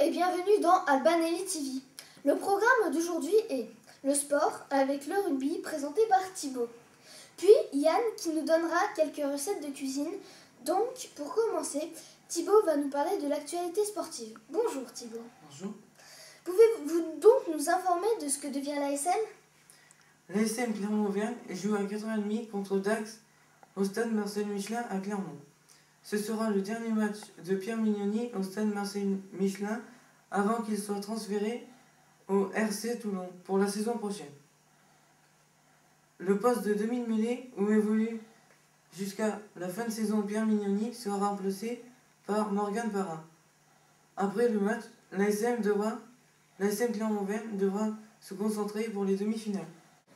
et bienvenue dans Albanelli TV. Le programme d'aujourd'hui est le sport avec le rugby présenté par Thibaut. Puis Yann qui nous donnera quelques recettes de cuisine. Donc pour commencer, Thibaut va nous parler de l'actualité sportive. Bonjour Thibaut. Bonjour. Pouvez-vous donc nous informer de ce que devient l'ASM ? L'ASM Clermont-Auvergne joue à 4h30 contre Dax au stade Marcel Michelin à Clermont. Ce sera le dernier match de Pierre Mignoni au stade Marcel Michelin avant qu'il soit transféré au RC Toulon pour la saison prochaine. Le poste de demi-mêlée où évolue jusqu'à la fin de saison Pierre Mignoni sera remplacé par Morgan Parra. Après le match, l'ASM Clermont-Auvergne devra se concentrer pour les demi-finales.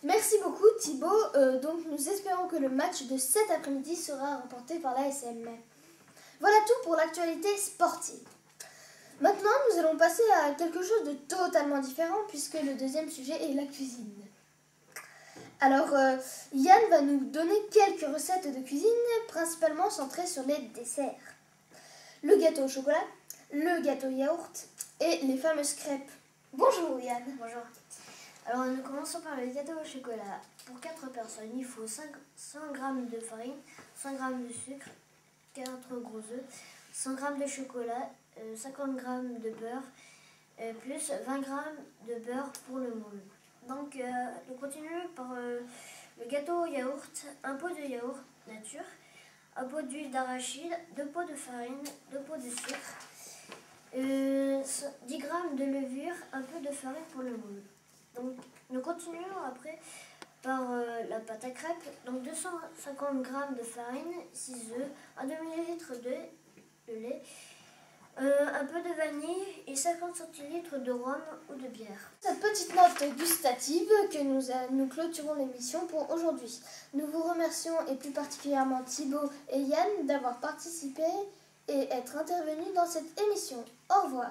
Merci beaucoup Thibaut. Donc nous espérons que le match de cet après-midi sera remporté par l'ASM. Voilà tout pour l'actualité sportive. Maintenant, nous allons passer à quelque chose de totalement différent puisque le deuxième sujet est la cuisine. Alors, Yann va nous donner quelques recettes de cuisine, principalement centrées sur les desserts. Le gâteau au chocolat, le gâteau yaourt et les fameuses crêpes. Bonjour Yann. Bonjour. Alors nous commençons par le gâteau au chocolat. Pour 4 personnes, il faut 100 g de farine, 100 g de sucre, 4 gros œufs, 100 g de chocolat, 50 g de beurre, plus 20 g de beurre pour le moule. Donc nous continuons par le gâteau au yaourt, un pot de yaourt nature, un pot d'huile d'arachide, 2 pots de farine, 2 pots de sucre, 10 g de levure, un peu de farine pour le moule. Donc nous continuons après par la pâte à crêpes, donc 250 g de farine, 6 œufs, un demi-litre de lait, un peu de vanille et 50 centilitres de rhum ou de bière. Cette petite note gustative que nous clôturons l'émission pour aujourd'hui. Nous vous remercions et plus particulièrement Thibaut et Yann d'avoir participé et être intervenus dans cette émission. Au revoir.